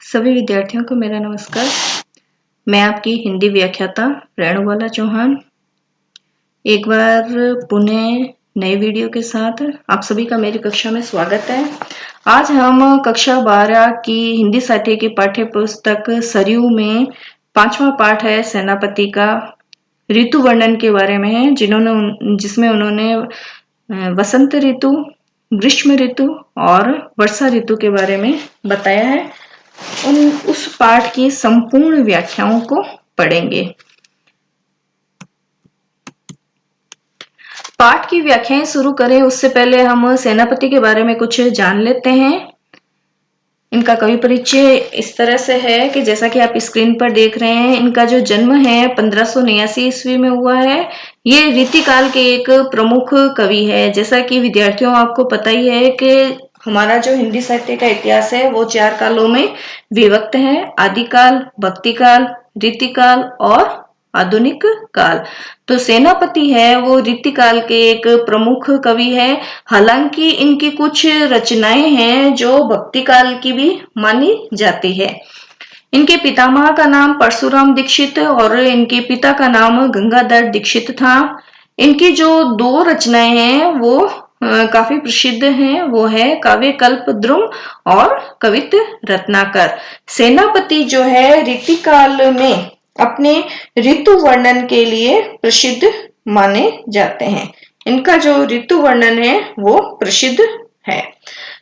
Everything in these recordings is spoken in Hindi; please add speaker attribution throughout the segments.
Speaker 1: सभी विद्यार्थियों को मेरा नमस्कार। मैं आपकी हिंदी व्याख्याता रेणुबाला चौहान एक बार पुनः नए वीडियो के साथ आप सभी का मेरी कक्षा में स्वागत है। आज हम कक्षा 12 की हिंदी साहित्य की पाठ्य पुस्तक सरयू में 5वां पाठ है सेनापति का ऋतु वर्णन के बारे में है, जिसमें उन्होंने वसंत ऋतु, ग्रीष्म ऋतु और वर्षा ऋतु के बारे में बताया है। उस पाठ की संपूर्ण व्याख्याओं को पढ़ेंगे। पाठ की व्याख्याएं शुरू करें उससे पहले हम सेनापति के बारे में कुछ जान लेते हैं। इनका कवि परिचय इस तरह से है कि जैसा कि आप स्क्रीन पर देख रहे हैं, इनका जो जन्म है 1589 ईस्वी में हुआ है। ये रीतिकाल के एक प्रमुख कवि है। जैसा कि विद्यार्थियों आपको पता ही है कि हमारा जो हिंदी साहित्य का इतिहास है वो 4 कालों में विभक्त है: आदिकाल, भक्तिकाल, रीतिकाल और आधुनिक काल। तो सेनापति है वो रीतिकाल के एक प्रमुख कवि है। हालांकि इनकी कुछ रचनाएं हैं जो भक्तिकाल की भी मानी जाती है। इनके पितामह का नाम परशुराम दीक्षित और इनके पिता का नाम गंगाधर दीक्षित था। इनकी जो 2 रचनाएं हैं वो काफी प्रसिद्ध हैं। वो है काव्य कल्पद्रुम और कवित रत्नाकर। सेनापति जो है रीतिकाल में अपने ऋतु वर्णन के लिए प्रसिद्ध माने जाते हैं। इनका जो ऋतु वर्णन है वो प्रसिद्ध है।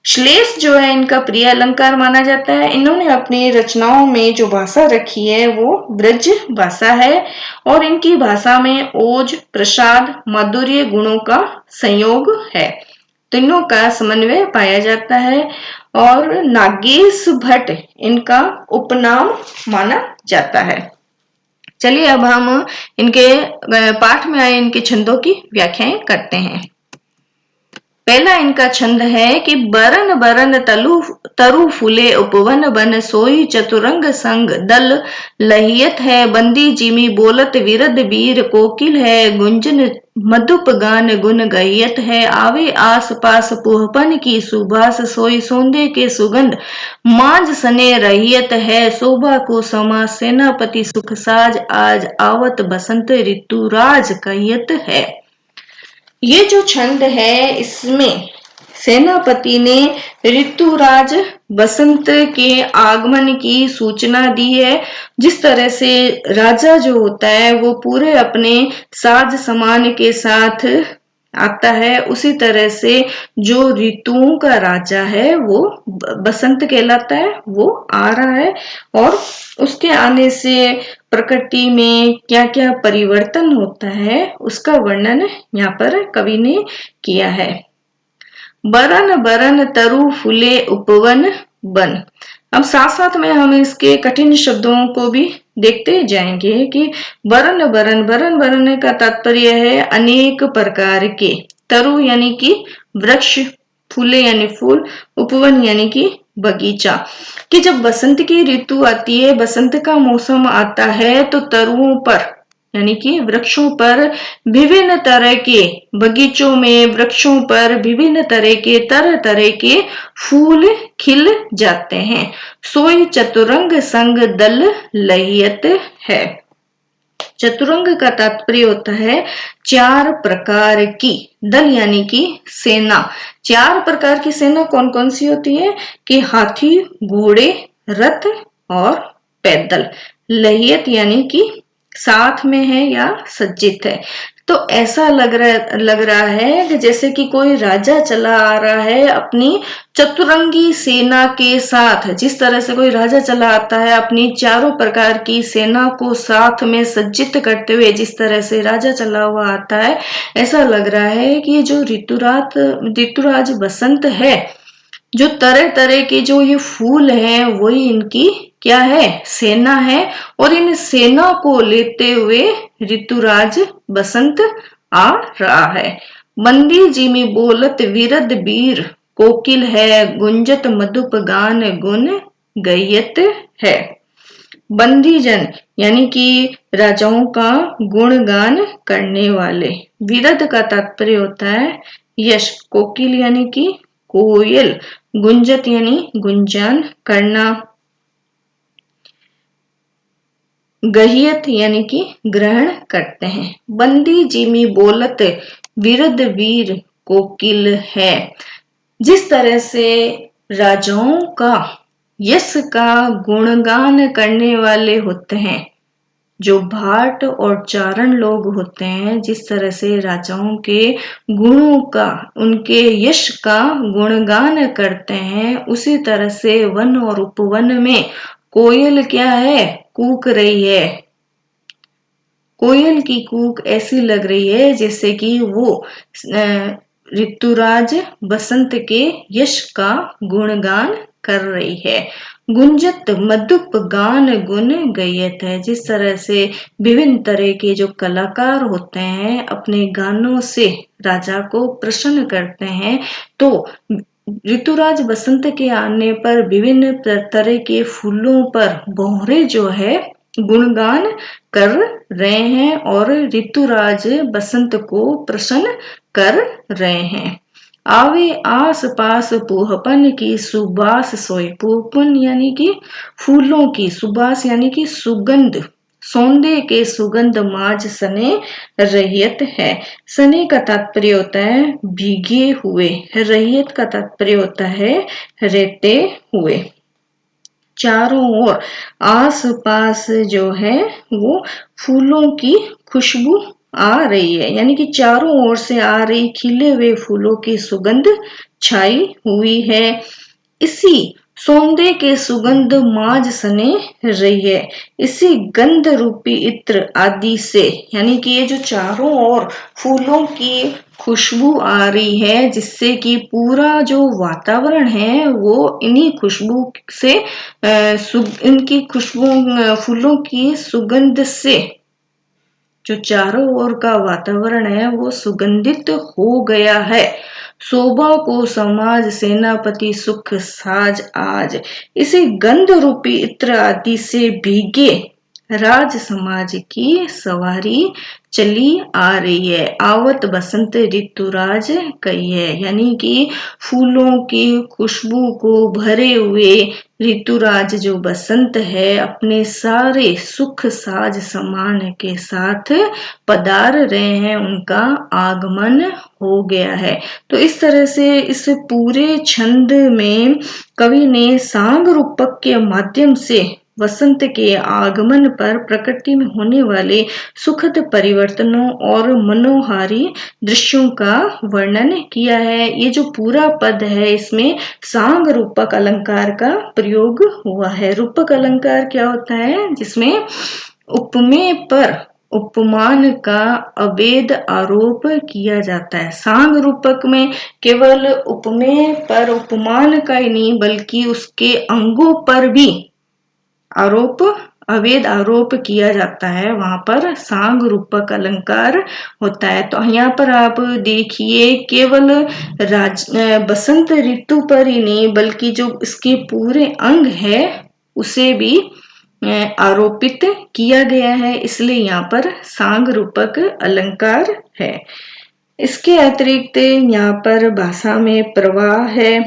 Speaker 1: श्लेष जो है इनका प्रिय अलंकार माना जाता है। इन्होंने अपनी रचनाओं में जो भाषा रखी है वो ब्रज भाषा है और इनकी भाषा में ओज, प्रसाद, माधुर्य गुणों का संयोग है। तीनों का समन्वय पाया जाता है और नागेश भट्ट इनका उपनाम माना जाता है। चलिए अब हम इनके पाठ में आए इनके छंदों की व्याख्याएं करते हैं। पहला इनका छंद है कि बरन बरन तरु फूले उपवन बन सोई चतुरंग संग दल लहियत है बंदी जिमी बोलत विरद वीर कोकिल है गुंजन मधुप गान गुन गहियत है आवे आस पास पुहपन की सुभाष सोई सौंदे के सुगंध मांझ सने रहियत है शोभा को समा सेनापति सुख साज आज आवत बसंत ऋतुराज कहियत है। ये जो छंद है इसमें सेनापति ने ऋतुराज बसंत के आगमन की सूचना दी है। जिस तरह से राजा जो होता है वो पूरे अपने साज समान के साथ आता है, उसी तरह से जो ऋतुओं का राजा है वो बसंत कहलाता है, वो आ रहा है और उसके आने से प्रकृति में क्या क्या परिवर्तन होता है उसका वर्णन यहाँ पर कवि ने किया है। बरन बरन तरु फूले उपवन बन। अब साथ साथ में हम इसके कठिन शब्दों को भी देखते जाएंगे कि बरन बरन बरन बरन का तात्पर्य है अनेक प्रकार के। तरु यानी कि वृक्ष, फूले यानी फूल, उपवन यानी कि बगीचा। कि जब बसंत की ऋतु आती है, बसंत का मौसम आता है तो तरुओं पर यानी कि वृक्षों पर विभिन्न तरह के बगीचों में वृक्षों पर विभिन्न तरह तरह के फूल खिल जाते हैं। सोई चतुरंग संग दल लहियत है। चतुरंग का तात्पर्य होता है 4 प्रकार की। दल यानी कि सेना। 4 प्रकार की सेना कौन कौन सी होती है कि हाथी, घोड़े, रथ और पैदल। लहियत यानी कि साथ में है या सज्जित है। तो ऐसा लग रहा है कि जैसे कि कोई राजा चला आ रहा है अपनी चतुरंगी सेना के साथ। जिस तरह से कोई राजा चला आता है अपनी 4 प्रकार की सेना को साथ में सज्जित करते हुए, जिस तरह से राजा चला हुआ आता है, ऐसा लग रहा है कि जो ऋतुराज बसंत है, जो तरह तरह के जो ये फूल हैं वही इनकी क्या है, सेना है। और इन सेना को लेते हुए ऋतुराज बसंत आ रहा है। बंदी जिमी बोलत विरद वीर कोकिल है गुंजत मधुप गान गुन गयत है। बंदी जन यानी कि राजाओं का गुणगान करने वाले। विरद का तात्पर्य होता है यश। कोकिल यानी कि कोयल। गुंजत यानी गुंजान करना। गहियत यानी कि ग्रहण करते हैं। बंदी जिमी बोलत विरद वीर कोकिल है। जिस तरह से राजाओं का यश का गुणगान करने वाले होते हैं, जो भाट और चारण लोग होते हैं, जिस तरह से राजाओं के गुणों का, उनके यश का गुणगान करते हैं, उसी तरह से वन और उपवन में कोयल क्या है, कूक रही है। कोयल की कूक ऐसी लग रही है जैसे कि वो ऋतुराज बसंत के यश का गुणगान कर रही है। गुंजत मधुप गान गुण गयत है। जिस तरह से विभिन्न तरह के जो कलाकार होते हैं अपने गानों से राजा को प्रसन्न करते हैं, तो ऋतुराज बसंत के आने पर विभिन्न तरह के फूलों पर भौरे जो है गुणगान कर रहे हैं और ऋतुराज बसंत को प्रसन्न कर रहे हैं। आवे आस पास पुहपन की सुबास सोई। पुहपन यानी कि फूलों की, सुबास यानी कि सुगंध, सौंदे के सुगंध माज सने रहियत है। सने का तात्पर्य होता है भीगे हुए, रहियत का तात्पर्य होता है रहते हुए। चारों ओर आस पास जो है वो फूलों की खुशबू आ रही है, यानी कि चारों ओर से आ रही खिले हुए फूलों की सुगंध छाई हुई है। इसी सौंदे के सुगंध माज सने रही है। इसी गंध रूपी इत्र आदि से, यानी कि ये जो चारों ओर फूलों की खुशबू आ रही है, जिससे कि पूरा जो वातावरण है वो इन्हीं खुशबू से, इनकी खुशबू, फूलों की सुगंध से जो चारों ओर का वातावरण है वो सुगंधित हो गया है। शोभा को समाज सेनापति सुख साज आज। इसी गंध रूपी इत्र आदि से भीगे राज समाज की सवारी चली आ रही है। आवत बसंत ऋतुराज कही है, यानी कि फूलों की खुशबू को भरे हुए ऋतुराज जो बसंत है अपने सारे सुख साज समान के साथ पधार रहे हैं, उनका आगमन हो गया है। तो इस तरह से इस पूरे छंद में कवि ने सांग रूपक के माध्यम से वसंत के आगमन पर प्रकृति में होने वाले सुखद परिवर्तनों और मनोहारी दृश्यों का वर्णन किया है। ये जो पूरा पद है इसमें सांग रूपक अलंकार का प्रयोग हुआ है। रूपक अलंकार क्या होता है, जिसमें उपमेय पर उपमान का अभेद आरोप किया जाता है। सांग रूपक में केवल उपमेय पर उपमान का ही नहीं बल्कि उसके अंगों पर भी आरोप, अभेद आरोप किया जाता है, वहां पर सांग रूपक अलंकार होता है। तो यहाँ पर आप देखिए केवल बसंत ऋतु पर ही नहीं बल्कि जो इसके पूरे अंग है उसे भी आरोपित किया गया है, इसलिए यहाँ पर सांग रूपक अलंकार है। इसके अतिरिक्त यहाँ पर भाषा में प्रवाह है।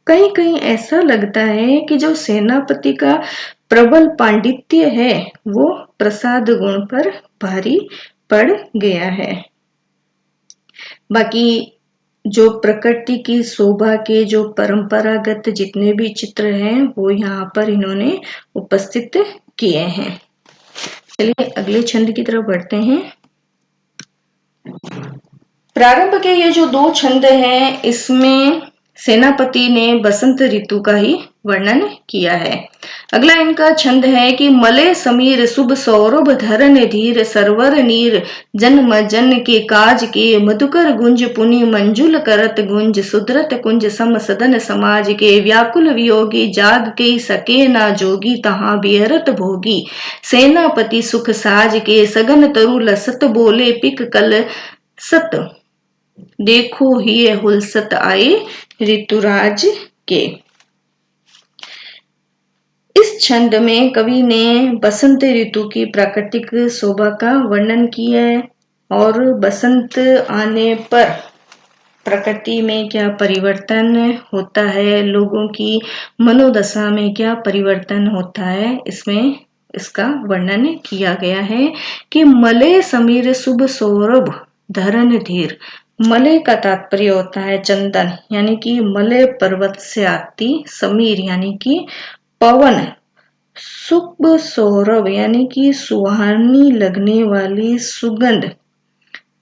Speaker 1: कहीं कहीं ऐसा लगता है कि जो सेनापति का प्रबल पांडित्य है वो प्रसाद गुण पर भारी पड़ गया है। बाकी जो प्रकृति की शोभा के जो परंपरागत जितने भी चित्र हैं वो यहाँ पर इन्होंने उपस्थित किए हैं। चलिए अगले छंद की तरफ बढ़ते हैं। प्रारंभ के ये जो दो छंद हैं इसमें सेनापति ने बसंत ऋतु का ही वर्णन किया है। अगला इनका छंद है कि मले समीर शुभ सौरभ धरन धीर सरवर नीर जन्म जन के काज के मधुकर गुंज पुनि मंजुल करत गुंज सुधरत कुंज सम सदन समाज के व्याकुल वियोगी जाग के सके ना जोगी तहां बिहरत भोगी सेनापति सुख साज के सगन तरु लसत बोले पिक कल सत देखो ही हुलसत आए ऋतुराज के। इस छंद में कवि ने बसंत ऋतु की प्राकृतिक शोभा का वर्णन किया है और बसंत आने पर प्रकृति में क्या परिवर्तन होता है, लोगों की मनोदशा में क्या परिवर्तन होता है, इसमें इसका वर्णन किया गया है कि मले समीर शुभ सौरभ धरन धीर। मले का तात्पर्य होता है चंदन, यानी कि मले पर्वत से आती, समीर यानी कि पवन, शुभ सौरभ यानी कि सुहानी लगने वाली सुगंध।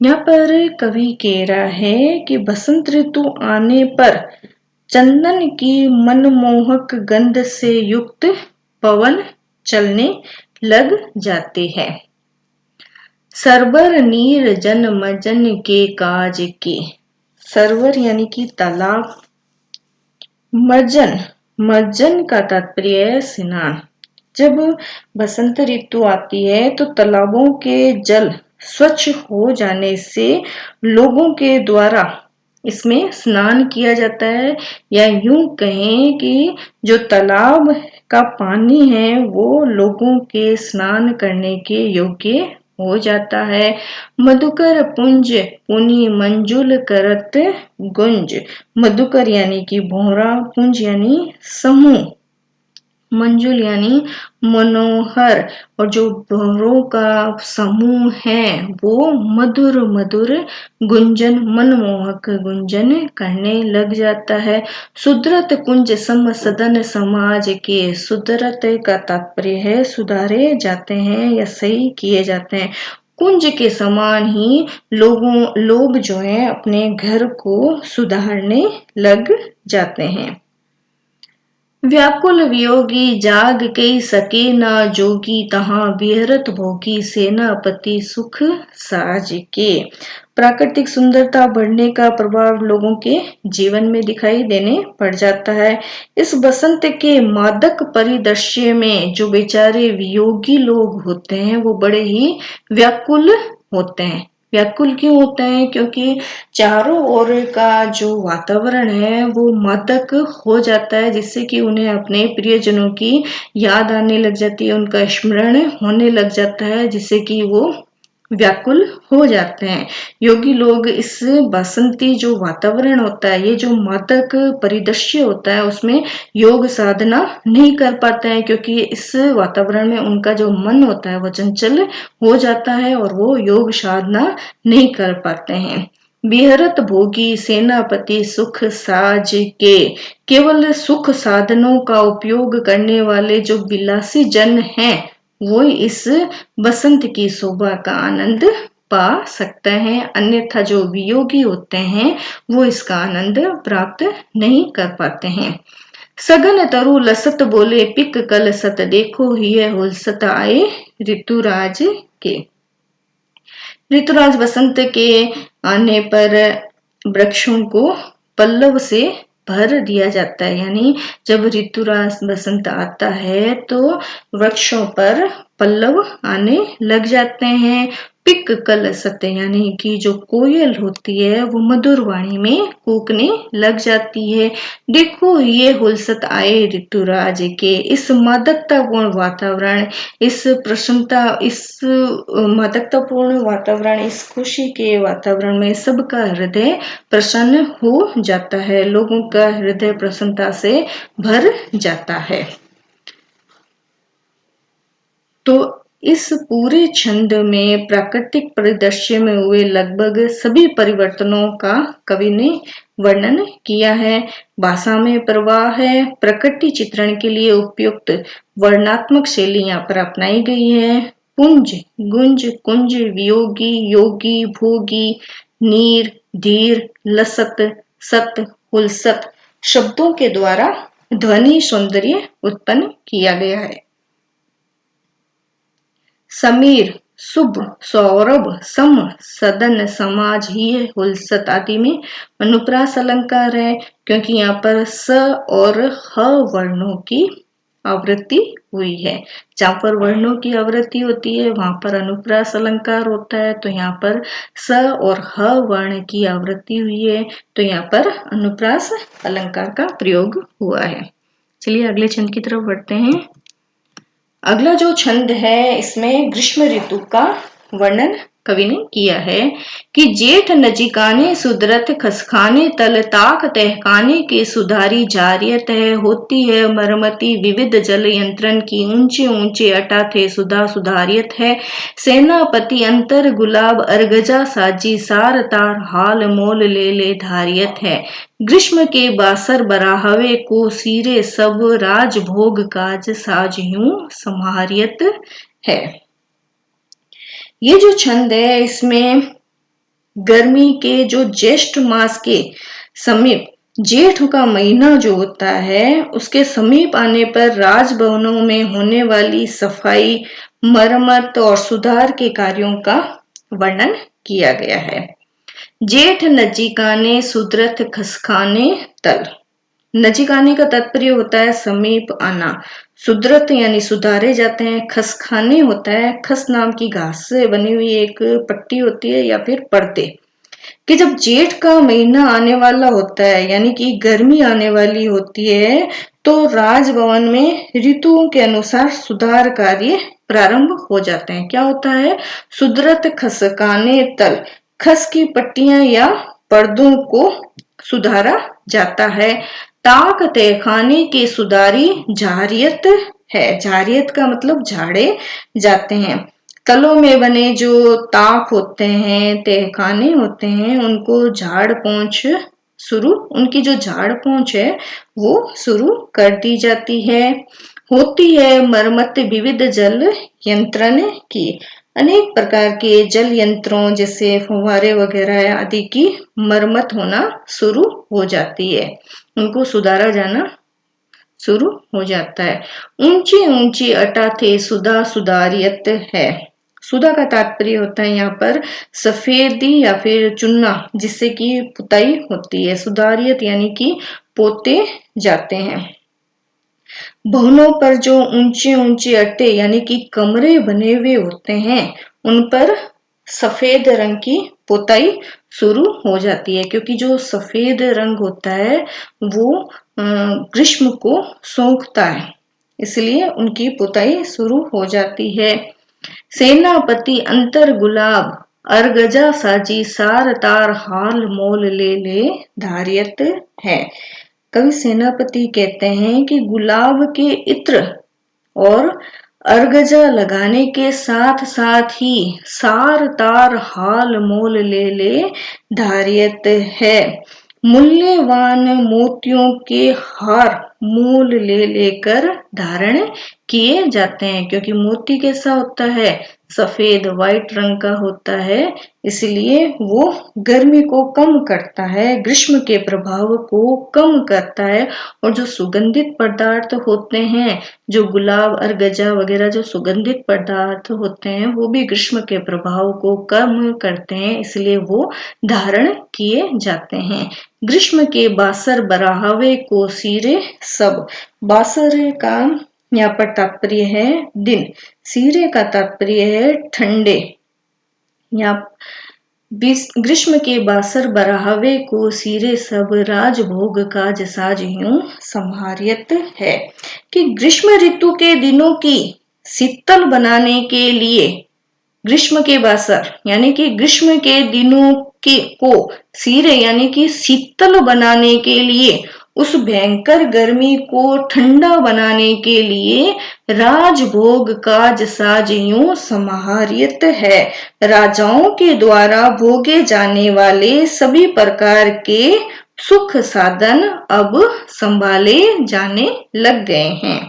Speaker 1: यहाँ पर कवि कह रहा है कि बसंत ऋतु आने पर चंदन की मनमोहक गंध से युक्त पवन चलने लग जाते हैं। सरवर नीर जन मजन के काज के। सरवर यानी कि तालाब, मजन, मज्जन का तात्पर्य है स्नान। जब बसंत ऋतु आती है तो तालाबों के जल स्वच्छ हो जाने से लोगों के द्वारा इसमें स्नान किया जाता है, या यूं कहें कि जो तालाब का पानी है वो लोगों के स्नान करने के योग्य हो जाता है। मधुकर पुंज पुनि मंजुल करत गुंज। मधुकर यानी कि भौरा, पुंज यानी समूह, मंजुल यानी मनोहर, और जो भौरों का समूह है वो मधुर मधुर गुंजन, मनमोहक गुंजन करने लग जाता है। सुधरत कुंज सम सदन समाज के। सुधरत का तात्पर्य है सुधारे जाते हैं या सही किए जाते हैं। कुंज के समान ही लोग जो है अपने घर को सुधारने लग जाते हैं। व्याकुल वियोगी जाग कई सके ना जोगी, तहां विहरत भोगी सेनापति सुख साज के। प्राकृतिक सुंदरता बढ़ने का प्रभाव लोगों के जीवन में दिखाई देने पड़ जाता है। इस बसंत के मादक परिदृश्य में जो बेचारे वियोगी लोग होते हैं वो बड़े ही व्याकुल होते हैं। व्याकुल क्यों होते हैं? क्योंकि चारों ओर का जो वातावरण है वो मादक हो जाता है, जिससे कि उन्हें अपने प्रियजनों की याद आने लग जाती है, उनका स्मरण होने लग जाता है, जिससे कि वो व्याकुल हो जाते हैं। योगी लोग इस बसंती जो वातावरण होता है, ये जो मादक परिदृश्य होता है, उसमें योग साधना नहीं कर पाते हैं, क्योंकि इस वातावरण में उनका जो मन होता है वो चंचल हो जाता है और वो योग साधना नहीं कर पाते हैं। विहरत भोगी सेनापति सुख साज के। केवल सुख साधनों का उपयोग करने वाले जो विलासी जन हैं वो इस बसंत की शोभा का आनंद पा सकते हैं, अन्यथा जो वियोगी होते हैं वो इसका आनंद प्राप्त नहीं कर पाते हैं। सगन तरु लसत बोले पिक कल सत, देखो हिय हुलसत आए ऋतुराज के। ऋतुराज बसंत के आने पर वृक्षों को पल्लव से भर दिया जाता है, यानी जब ऋतुराज बसंत आता है तो वृक्षों पर पल्लव आने लग जाते हैं। पिक कल सत्य यानी कि जो कोयल होती है वो मधुर वाणी में कूकने लग जाती है। देखो ये हुलसत आए ऋतुराज के। इस मादकतापूर्ण वातावरण, इस प्रसन्नता, इस मादकतापूर्ण वातावरण, इस खुशी के वातावरण में सबका हृदय प्रसन्न हो जाता है, लोगों का हृदय प्रसन्नता से भर जाता है। तो इस पूरे छंद में प्राकृतिक परिदृश्य में हुए लगभग सभी परिवर्तनों का कवि ने वर्णन किया है। भाषा में प्रवाह है। प्रकृति चित्रण के लिए उपयुक्त वर्णात्मक शैली यहाँ पर अपनाई गई है। पुंज, गुंज, कुंज, वियोगी, योगी, भोगी, नीर, धीर, लसत, सत, हुलसत शब्दों के द्वारा ध्वनि सौंदर्य उत्पन्न किया गया है। समीर, शुभ, सौरभ, सम, सदन, समाज, हिय, हुलसत आदि में अनुप्रास अलंकार है, क्योंकि यहाँ पर स और ह वर्णों की आवृत्ति हुई है। जहाँ पर वर्णों की आवृत्ति होती है वहां पर अनुप्रास अलंकार होता है, तो यहाँ पर स और ह वर्ण की आवृत्ति हुई है, तो यहाँ पर अनुप्रास अलंकार का प्रयोग हुआ है। चलिए अगले छंद की तरफ बढ़ते हैं। अगला जो छंद है इसमें ग्रीष्म ऋतु का वर्णन कवि ने किया है कि जेठ नजिकाने सुदरत खसखाने तल ताक तहखाने के सुधारी जारियत है, होती है मरमती विविध जल यंत्रन की, ऊंचे ऊंचे अटा थे सुधा सुधारियत है, सेनापति अंतर गुलाब अर्गजा साजी, सार तार हाल मोल ले धारियत है, ग्रीष्म के बासर बराहवे को सीरे सब, राजभोग काज साज यूं संहारियत है। ये जो छंद है इसमें गर्मी के जो ज्येष्ठ मास के समीप, जेठ का महीना जो होता है उसके समीप आने पर राजभवनों में होने वाली सफाई, मरम्मत और सुधार के कार्यों का वर्णन किया गया है। जेठ नजीकाने सुदरत खसखाने तल। नजीकाने का तात्पर्य होता है समीप आना, सुदरत यानी सुधारे जाते हैं, खसखाने होता है खस नाम की घास से बनी हुई एक पट्टी होती है या फिर पर्दे, कि जब जेठ का महीना आने वाला होता है यानी कि गर्मी आने वाली होती है तो राजभवन में ऋतुओं के अनुसार सुधार कार्य प्रारंभ हो जाते हैं। क्या होता है? सुदरत खसकाने तल, खस की पट्टियां या पर्दों को सुधारा जाता है। ताक तहखाने के सुधारी जारियत है, जारियत का मतलब झाड़े जाते हैं। तलों में बने जो ताक होते हैं, तहखाने होते हैं, उनको झाड़ पोंछ शुरू, उनकी जो झाड़ पोंछ है वो शुरू कर दी जाती है। होती है मरम्मत विविध जल यंत्रण की, अनेक प्रकार के जल यंत्रों जैसे फुव्वारे वगैरह आदि की मरम्मत होना शुरू हो जाती है, उनको सुधारा जाना शुरू हो जाता है। ऊंची ऊंची अटा थे सुधा सुधारियत है। सुधा का तात्पर्य होता है यहाँ पर सफेदी या फिर चुनना जिससे कि पुताई होती है, सुधारियत यानी कि पोते जाते हैं। भवनों पर जो ऊंचे ऊंचे अट्टे यानी कि कमरे बने हुए होते हैं उन पर सफेद रंग की पोताई शुरू हो जाती है, क्योंकि जो सफेद रंग होता है वो ग्रीष्म को सोखता है, इसलिए उनकी पोताई शुरू हो जाती है। सेनापति अंतर गुलाब अर्गजा साजी, सार तार हाल मोल ले धारियत है। कवि सेनापति कहते हैं कि गुलाब के इत्र और अर्गजा लगाने के साथ साथ ही सार तार हाल मोल ले धारियत है। मूल्यवान मोतियों के हार मोल लेकर धारण किए जाते हैं, क्योंकि मोती कैसा होता है? सफेद व्हाइट रंग का होता है, इसलिए वो गर्मी को कम करता है, ग्रीष्म के प्रभाव को कम करता है। और जो सुगंधित पदार्थ होते हैं, जो गुलाब अर्गजा वगैरह जो सुगंधित पदार्थ होते हैं वो भी ग्रीष्म के प्रभाव को कम करते हैं, इसलिए वो धारण किए जाते हैं। ग्रीष्म के बासर बराहवे को सीरे सब। बासर का यहाँ पर तात्पर्य है दिन, सीरे का तात्पर्य है ठंडे। यहाँ ग्रीष्म के बासर बराहवे को सीरे सब, राजभोग काज साज यूं संहारियत है, कि ग्रीष्म ऋतु के दिनों की शीतल बनाने के लिए ग्रीष्म के बासर यानी कि ग्रीष्म के दिनों के को सीरे यानी कि शीतल बनाने के लिए, उस भयंकर गर्मी को ठंडा बनाने के लिए राजभोग काज साज यूं समाहरियत है। राजाओं के द्वारा भोगे जाने वाले सभी प्रकार के सुख साधन अब संभाले जाने लग गए हैं।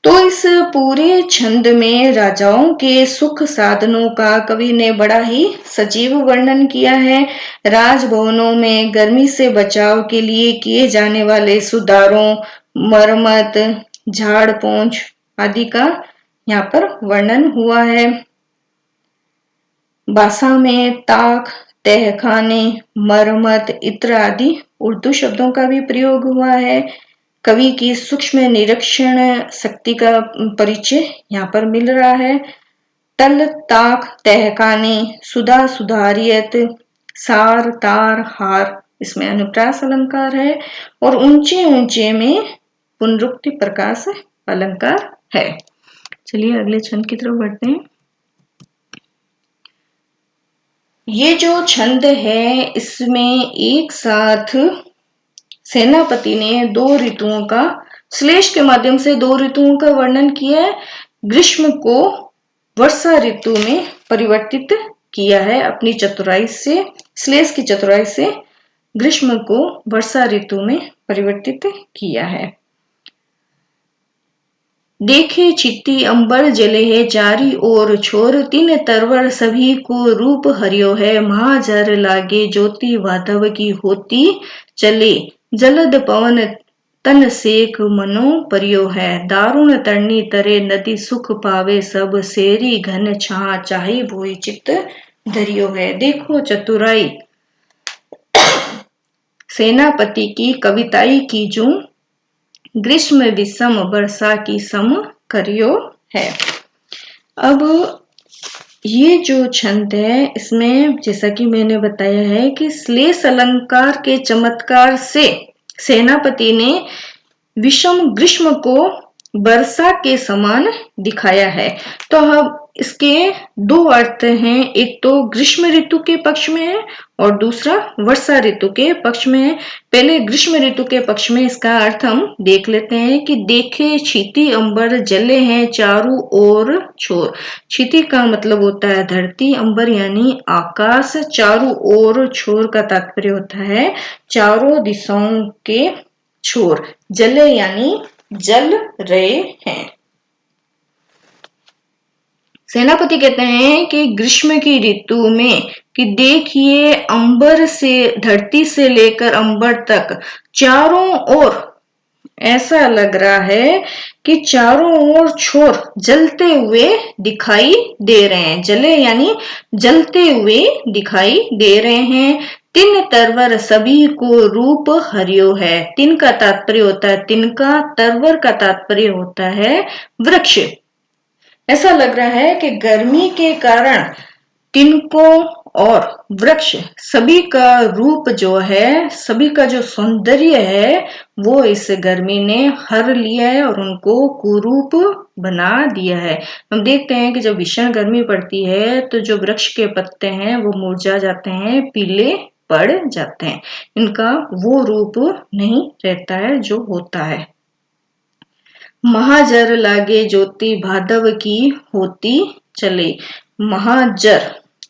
Speaker 1: तो इस पूरे छंद में राजाओं के सुख साधनों का कवि ने बड़ा ही सजीव वर्णन किया है। राजभवनों में गर्मी से बचाव के लिए किए जाने वाले सुधारों, मरम्मत, झाड़ पोंछ आदि का यहाँ पर वर्णन हुआ है। भाषा में ताक, तहखाने, मरम्मत, इत्र आदि उर्दू शब्दों का भी प्रयोग हुआ है। कवि की सूक्ष्म निरीक्षण शक्ति का परिचय यहाँ पर मिल रहा है। तल, ताक, तहखाने, सुधा सुधारियत, सार तार हार, इसमें अनुप्रास अलंकार है, और ऊंचे ऊंचे में पुनरुक्ति प्रकाश अलंकार है। चलिए अगले छंद की तरफ बढ़ते हैं। ये जो छंद है इसमें एक साथ सेनापति ने दो ऋतुओं का श्लेष के माध्यम से दो ऋतुओं का वर्णन किया है। ग्रीष्म को वर्षा ऋतु में परिवर्तित किया है अपनी चतुराई से, श्लेष की चतुराई से ग्रीष्म को वर्षा ऋतु में परिवर्तित किया है। देखे छिति अंबर जले है चारी ओर छोर, तीन तरवर सभी को रूप हरियो है, महाजर लागे ज्योति वाधव की होती चले, जलद पवन तन सेक मनो परियो है, दारुण तरनी तरे नदी सुख पावे सब, सेरी घन छा चाहे भोई चित्त धरियो है। देखो चतुराई सेनापति की कविताई की जो ग्रीष्म विषम वर्षा की सम करियो है। अब ये जो छंद है इसमें जैसा कि मैंने बताया है कि श्लेष अलंकार के चमत्कार से सेनापति ने विषम ग्रीष्म को वर्षा के समान दिखाया है। तो अब इसके दो अर्थ हैं, एक तो ग्रीष्म ऋतु के पक्ष में है और दूसरा वर्षा ऋतु के पक्ष में है। पहले ग्रीष्म ऋतु के पक्ष में इसका अर्थ हम देख लेते हैं कि देखे क्षिति अंबर जले हैं चारों ओर छोर। क्षिति का मतलब होता है धरती, अंबर यानी आकाश, चारों ओर छोर का तात्पर्य होता है चारों दिशाओं के छोर, जले यानी जल रहे हैं। सेनापति कहते हैं कि ग्रीष्म की ऋतु में कि देखिए अंबर से, धरती से लेकर अंबर तक चारों ओर ऐसा लग रहा है कि चारों ओर छोर जलते हुए दिखाई दे रहे हैं। जले यानी जलते हुए दिखाई दे रहे हैं। तीन तरवर सभी को रूप हरियो है। तीन का तात्पर्य होता है तिनका, तरवर का तात्पर्य होता है वृक्ष। ऐसा लग रहा है कि गर्मी के कारण तिनकों और वृक्ष सभी का रूप जो है, सभी का जो सौंदर्य है वो इस गर्मी ने हर लिया है और उनको कुरूप बना दिया है। हम देखते हैं कि जब भीषण गर्मी पड़ती है तो जो वृक्ष के पत्ते हैं वो मुरझा जाते हैं, पीले पड़ जाते हैं, इनका वो रूप नहीं रहता है जो होता है। महाजर लागे ज्योति भादव की होती चले। महाजर,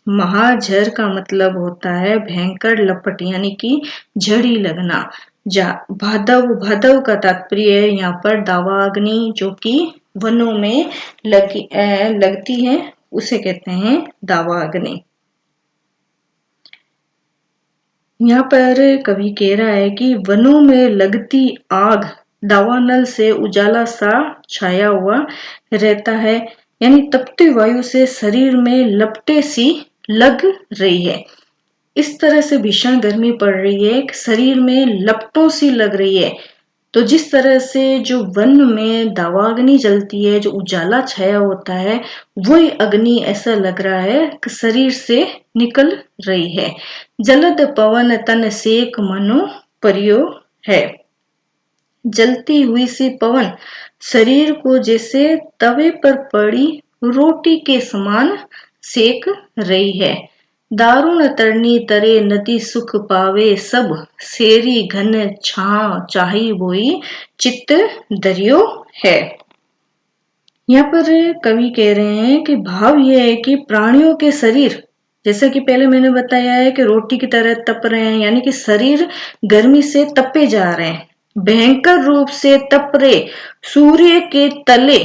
Speaker 1: महाजर का मतलब होता है भयंकर लपट यानी कि झड़ी लगना। भादव, भादव का तात्पर्य है यहाँ पर दावाग्नि जो कि वनों में लगती है उसे कहते हैं दावाग्नि। यहाँ पर कवि कह रहा है कि वनों में लगती आग दावानल से उजाला सा छाया हुआ रहता है, यानी तपती वायु से शरीर में लपटे सी लग रही है। इस तरह से भीषण गर्मी पड़ रही है कि शरीर में लपटों सी लग रही है। तो जिस तरह से जो वन में दावाग्नि जलती है, जो उजाला छाया होता है, वही अग्नि ऐसा लग रहा है कि शरीर से निकल रही है। जलद पवन तन सेक मनो परियो है। जलती हुई सी पवन शरीर को जैसे तवे पर पड़ी रोटी के समान सेक रही है। दारुण तरनी तरे नदी सुख पावे सब, सेरी घन छा चाही बोई चित्त दरियो है। यहाँ पर कवि कह रहे हैं कि भाव यह है कि प्राणियों के शरीर जैसा कि पहले मैंने बताया है कि रोटी की तरह तप रहे हैं, यानी कि शरीर गर्मी से तपे जा रहे हैं, भयंकर रूप से तप रहे सूर्य के तले,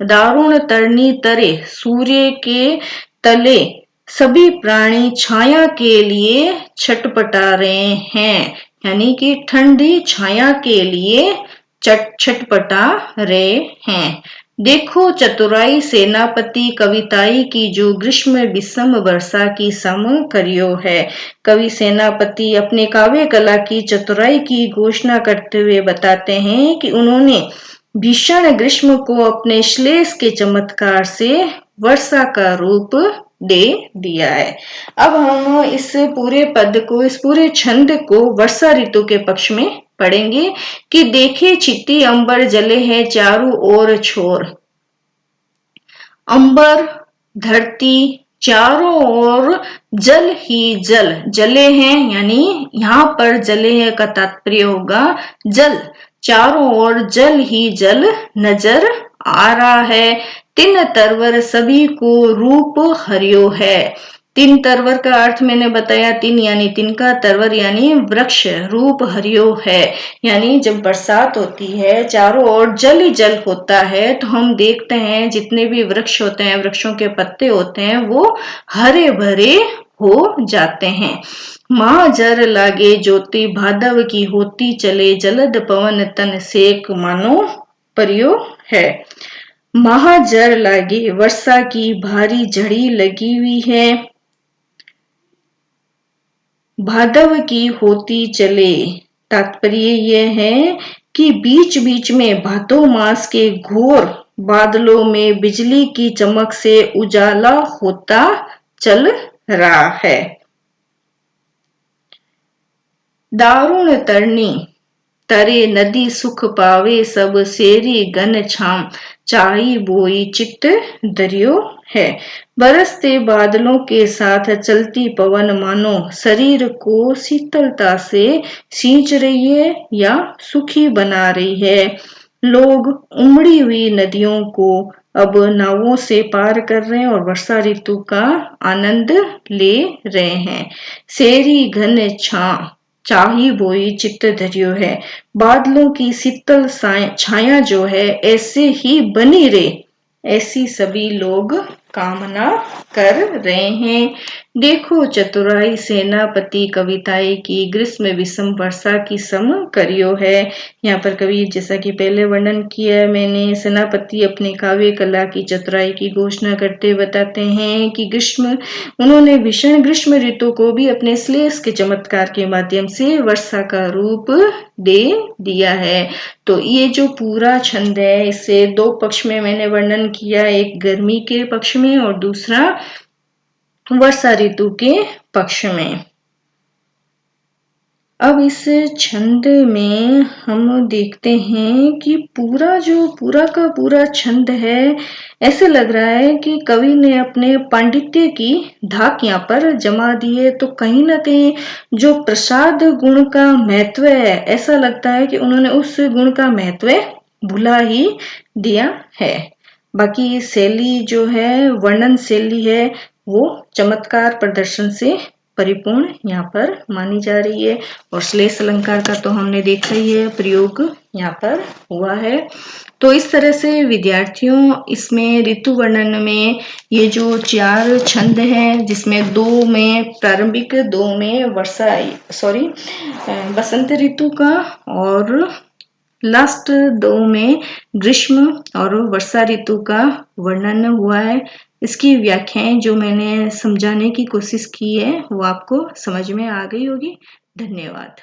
Speaker 1: दारुण तरनी तरे सूर्य के तले सभी प्राणी छाया के लिए छटपटा रहे हैं, यानी कि ठंडी छाया के लिए छटपटा रहे हैं। देखो चतुराई सेनापति कविताई की जो ग्रीष्म विषम वर्षा की सम करियो है। कवि सेनापति अपने काव्य कला की चतुराई की घोषणा करते हुए बताते हैं कि उन्होंने भीषण ग्रीष्म को अपने श्लेष के चमत्कार से वर्षा का रूप दे दिया है। अब हम इस पूरे पद को, इस पूरे छंद को वर्षा ऋतु के पक्ष में पढ़ेंगे कि देखे छिति अंबर जले हैं चारों ओर छोर। अंबर, धरती, चारों ओर जल ही जल, जले हैं यानी यहाँ पर जले हैं का तात्पर्य होगा जल, चारों ओर जल ही जल नजर आ रहा है। तीन तरवर सभी को रूप हरियो है। तीन तरवर का अर्थ मैंने बताया, तीन यानी तिनका, तरवर यानी वृक्ष, रूप हरियो है यानी जब बरसात होती है चारों ओर जल ही जल होता है तो हम देखते हैं जितने भी वृक्ष होते हैं, वृक्षों के पत्ते होते हैं वो हरे भरे हो जाते हैं। महाजर लागे ज्योति भादव की होती चले, जलद पवन तन सेक मानो परियो है। महाजर लागे वर्षा की भारी झड़ी लगी हुई है। भादव की होती चले, तात्पर्य यह है कि बीच बीच में भादो मास के घोर बादलों में बिजली की चमक से उजाला होता चल रहा है। दारुण तरनी, तरे नदी सुख पावे सब, सेरी गन छाम चाई बोई चित्त दरियो है। बरसते बादलों के साथ चलती पवन मानो शरीर को शीतलता से सींच रही है या सुखी बना रही है। लोग उमड़ी हुई नदियों को अब नावों से पार कर रहे हैं और वर्षा ऋतु का आनंद ले रहे हैं। सेरी घन चाही बोई चित्त धरियो है, बादलों की शीतल छाया जो है ऐसे ही बनी रहे, ऐसी सभी लोग कामना कर रहे हैं। देखो चतुराई सेनापति कविताएं की, ग्रीष्म विषम वर्षा की सम करियो है। यहाँ पर कवि जैसा कि पहले वर्णन किया है मैंने, सेनापति अपने काव्य कला की चतुराई की घोषणा करते बताते हैं कि उन्होंने भीषण ग्रीष्म ऋतु को भी अपने श्लेष के चमत्कार के माध्यम से वर्षा का रूप दे दिया है। तो ये जो पूरा छंद है इसे दो पक्ष में मैंने वर्णन किया, एक गर्मी के पक्ष में और दूसरा वर्षा ऋतु के पक्ष में। अब इस छंद में हम देखते हैं कि पूरा का पूरा छंद है, ऐसे लग रहा है कि कवि ने अपने पांडित्य की धाक यहाँ पर जमा दी है। तो कहीं ना कहीं जो प्रसाद गुण का महत्व है, ऐसा लगता है कि उन्होंने उस गुण का महत्व भुला ही दिया है। बाकी शैली जो है, वर्णन शैली है, वो चमत्कार प्रदर्शन से परिपूर्ण यहाँ पर मानी जा रही है। और श्लेष अलंकार का तो हमने देखा ही है, प्रयोग यहाँ पर हुआ है। तो इस तरह से विद्यार्थियों इसमें ऋतु वर्णन में ये जो 4 छंद हैं, जिसमें 2 में प्रारंभिक, 2 में बसंत ऋतु का और लास्ट 2 में ग्रीष्म और वर्षा ऋतु का वर्णन हुआ है। इसकी व्याख्याएं जो मैंने समझाने की कोशिश की है वो आपको समझ में आ गई होगी। धन्यवाद।